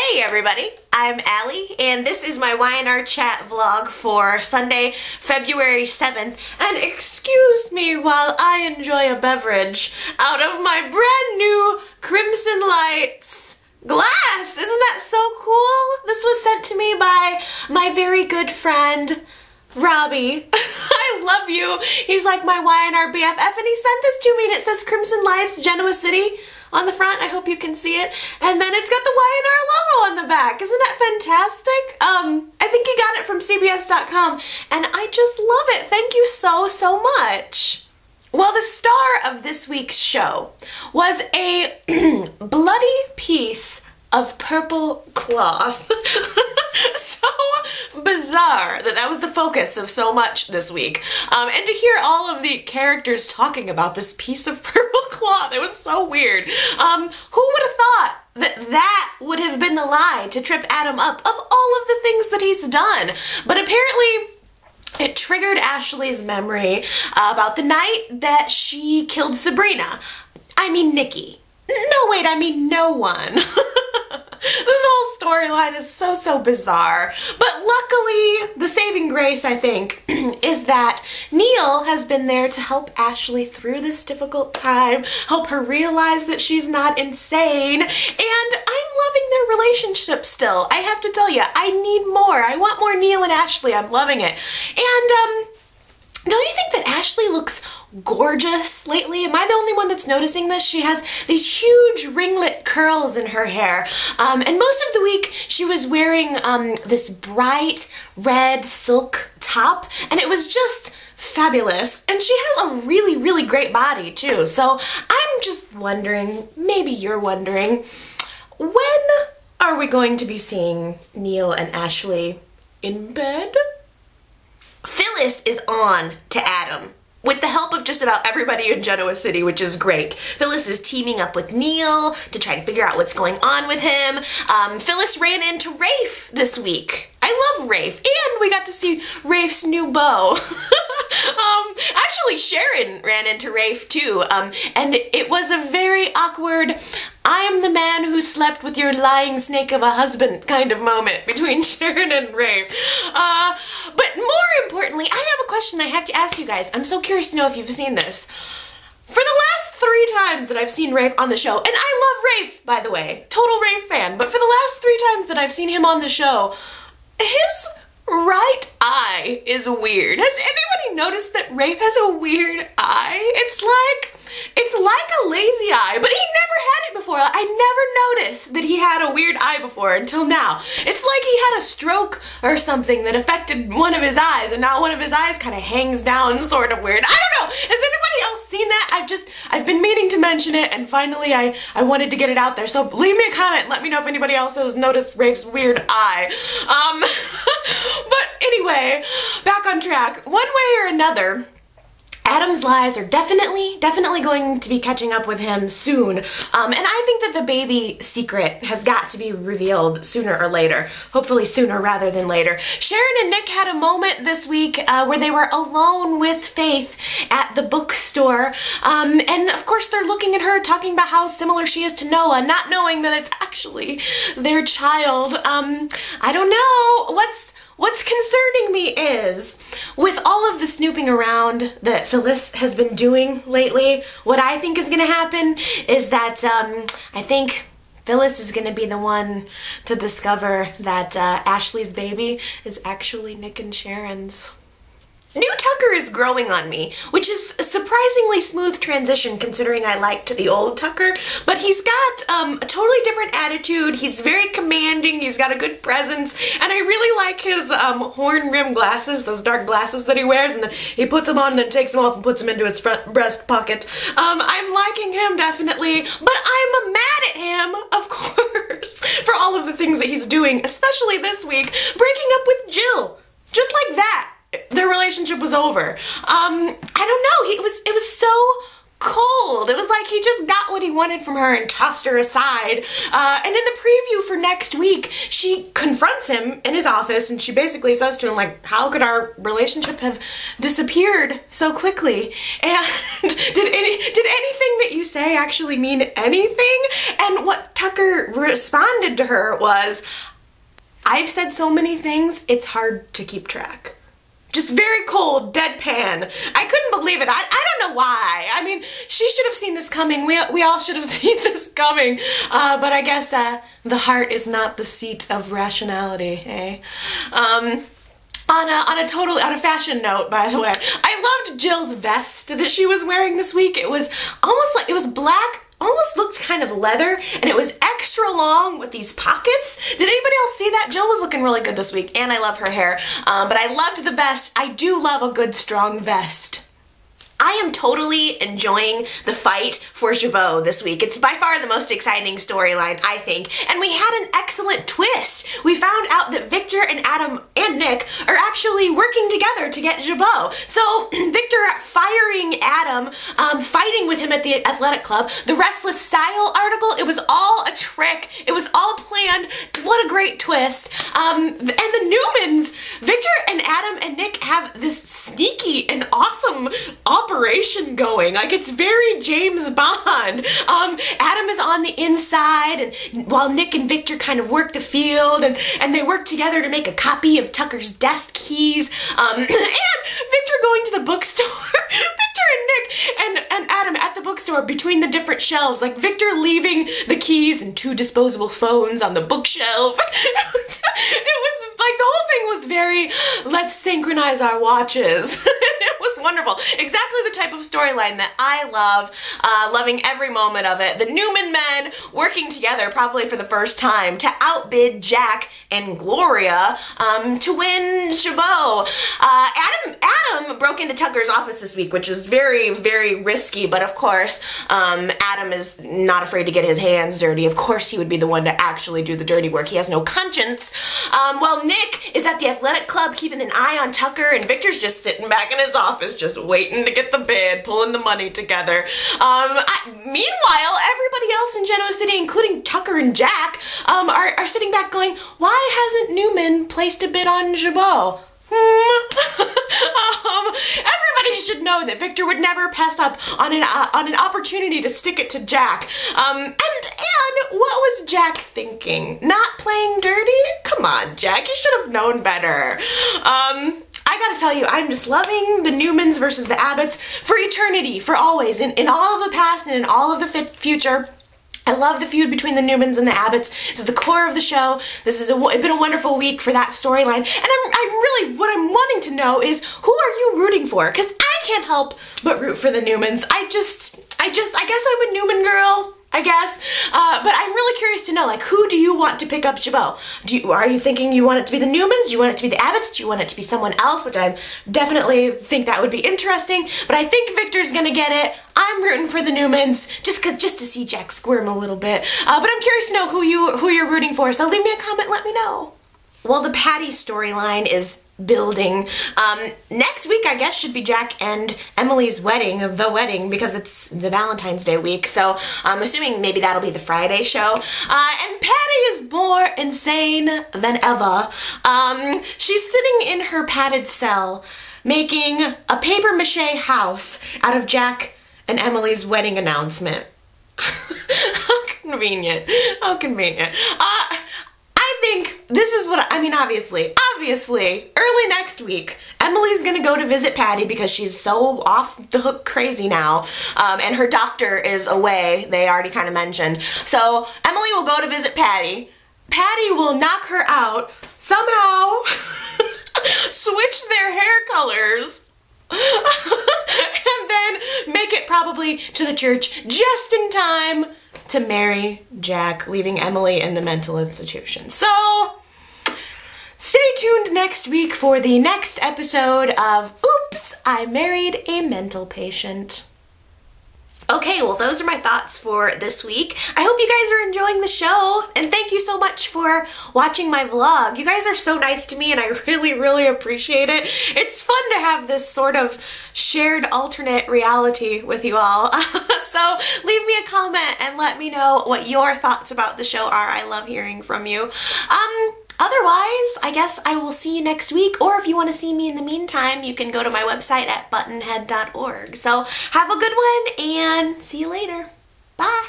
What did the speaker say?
Hey everybody, I'm Allie, and this is my Y&R chat vlog for Sunday, February 7th, and excuse me while I enjoy a beverage out of my brand new Crimson Lights glass. Isn't that so cool? This was sent to me by my very good friend, Robbie. I love you. He's like my Y&R BFF, and he sent this to me, and it says Crimson Lights, Genoa City on the front. I hope you can see it. And then it's got the Y&R logo on the back. Isn't that fantastic? I think he got it from CBS.com, and I just love it. Thank you so much. Well, the star of this week's show was a bloody piece of purple cloth. So bizarre that was the focus of so much this week. And to hear all of the characters talking about this piece of purple cloth, it was so weird. Who would have thought that would have been the lie to trip Adam up of all of the things that he's done? But apparently it triggered Ashley's memory about the night that she killed Sabrina. I mean Nikki. No, wait, I mean no one. This whole storyline is so bizarre. But luckily, the saving grace, I think, is that Neil has been there to help Ashley through this difficult time, help her realize that she's not insane, and I'm loving their relationship still. I have to tell you, I need more. I want more Neil and Ashley. I'm loving it. And, don't you think that Ashley looks gorgeous lately? Am I the only one that's noticing this? She has these huge ringlet curls in her hair. And most of the week she was wearing this bright red silk top, and it was just fabulous. And she has a really great body too. So I'm just wondering, maybe you're wondering, when are we going to be seeing Neil and Ashley in bed? Phyllis is on to Adam, with the help of just about everybody in Genoa City, which is great. Phyllis is teaming up with Neil to try to figure out what's going on with him. Phyllis ran into Rafe this week. I love Rafe, and we got to see Rafe's new beau. Actually, Sharon ran into Rafe too, and it was a very awkward, I'm the man who slept with your lying snake of a husband kind of moment between Sharon and Rafe. But more importantly, I have a question I have to ask you guys. I'm so curious to know if you've seen this. For the last 3 times that I've seen Rafe on the show, and I love Rafe, by the way, total Rafe fan, but for the last 3 times that I've seen him on the show, his right eye is weird. Has anybody noticed that Rafe has a weird eye? It's like a lazy eye, but he never had it before. I never noticed that he had a weird eye before until now. It's like he had a stroke or something that affected one of his eyes, and now one of his eyes kind of hangs down sort of weird. I don't know. Has anybody else seen that? I've been meaning to mention it, and finally I wanted to get it out there. So leave me a comment and let me know if anybody else has noticed Rafe's weird eye. But anyway, back on track. One way or another, Adam's lies are definitely going to be catching up with him soon. And I think that the baby secret has got to be revealed sooner or later. Hopefully sooner rather than later. Sharon and Nick had a moment this week where they were alone with Faith at the bookstore. And of course they're looking at her, talking about how similar she is to Noah, not knowing that it's actually their child. I don't know. What's concerning me is, with all of the snooping around that Phyllis has been doing lately, what I think is going to happen is that I think Phyllis is going to be the one to discover that Ashley's baby is actually Nick and Sharon's. New Tucker is growing on me, which is a surprisingly smooth transition considering I liked the old Tucker, but he's got a totally different attitude. He's very commanding, he's got a good presence, and I really like his horn-rimmed glasses, those dark glasses that he wears, and then he puts them on and then takes them off and puts them into his front breast pocket. I'm liking him, definitely, but I'm mad at him, of course, for all of the things that he's doing, especially this week, breaking up with Jill, just like that. Their relationship was over. I don't know, it was so cold. It was like he just got what he wanted from her and tossed her aside. And in the preview for next week, she confronts him in his office and she basically says to him, like, how could our relationship have disappeared so quickly? And did anything that you say actually mean anything? And what Tucker responded to her was, I've said so many things, it's hard to keep track. Just very cold, deadpan. I couldn't believe it. I don't know why. I mean, she should have seen this coming. We all should have seen this coming. But I guess the heart is not the seat of rationality, eh? On a fashion note, by the way, I loved Jill's vest that she was wearing this week. It was almost like, it was black, almost looked kind of leather, and it was extra long with these pockets. Did anybody else see that? Jill was looking really good this week, and I love her hair. But I loved the vest. I do love a good, strong vest. I am totally enjoying the fight for Jabot this week. It's by far the most exciting storyline, I think. And we had an excellent twist. We found out that Victor and Adam and Nick are actually working together to get Jabot. So Victor firing Adam, fighting with him at the athletic club, the Restless Style article, it was all a trick. It was all planned. What a great twist. And the Newmans, Victor and Adam and Nick have this sneaky and awesome operation going. Like, it's very James Bond. Adam is on the inside, and while Nick and Victor kind of work the field, and they work together to make a copy of Tucker's desk keys, and Victor going to the bookstore. Victor and Nick and Adam at the bookstore between the different shelves, like Victor leaving the keys and 2 disposable phones on the bookshelf. It was like, the whole thing was very, let's synchronize our watches. It was wonderful. Exactly the type of storyline that I love, loving every moment of it. The Newman men working together, probably for the first time, to outbid Jack and Gloria to win Jabot. Adam broke into Tucker's office this week, which is very, very risky, but of course, Adam is not afraid to get his hands dirty. Of course he would be the one to actually do the dirty work. He has no conscience. While Nick is at the athletic club keeping an eye on Tucker, and Victor's just sitting back in his office just waiting to get the bid, pulling the money together. Meanwhile, everybody else in Genoa City, including Tucker and Jack, are sitting back going, why hasn't Newman placed a bid on Jabot? Everybody should know that Victor would never pass up on an opportunity to stick it to Jack. And what was Jack thinking? Not playing dirty? Come on, Jack, you should have known better. I gotta tell you, I'm just loving the Newmans versus the Abbots for eternity, for always, in all of the past and in all of the future. I love the feud between the Newmans and the Abbots. This is the core of the show. This has been a wonderful week for that storyline. And what I'm wanting to know is, who are you rooting for? Because I can't help but root for the Newmans. I guess I'm a Newman girl, I guess. But I'm really curious to know, like, who do you want to pick up Jabot? Are you thinking you want it to be the Newmans? Do you want it to be the Abbots? Do you want it to be someone else? Which I definitely think that would be interesting. But I think Victor's gonna get it. I'm rooting for the Newmans just to see Jack squirm a little bit. But I'm curious to know who you're rooting for. So leave me a comment. Let me know. Well, the Patty storyline is building. Next week, I guess, should be Jack and Emily's wedding, because it's the Valentine's Day week. So I'm assuming maybe that'll be the Friday show. And Patty is more insane than ever. She's sitting in her padded cell, making a papier-mâché house out of Jack and Emily's wedding announcement. How convenient. How convenient. I think this is what, I mean, obviously, early next week, Emily's gonna go to visit Patty because she's so off the hook crazy now, and her doctor is away, they already kind of mentioned. So Emily will go to visit Patty. Patty will knock her out, somehow switch their hair colors, and then make it probably to the church just in time to marry Jack, leaving Emily in the mental institution. So, stay tuned next week for the next episode of Oops, I Married a Mental Patient. Okay, well, those are my thoughts for this week. I hope you guys are enjoying the show, and thank you so much for watching my vlog. You guys are so nice to me, and I really, really appreciate it. It's fun to have this sort of shared alternate reality with you all. So leave me a comment and let me know what your thoughts about the show are. I love hearing from you. Otherwise, I guess I will see you next week, or if you want to see me in the meantime, you can go to my website at buttonhead.org. So have a good one, and see you later. Bye!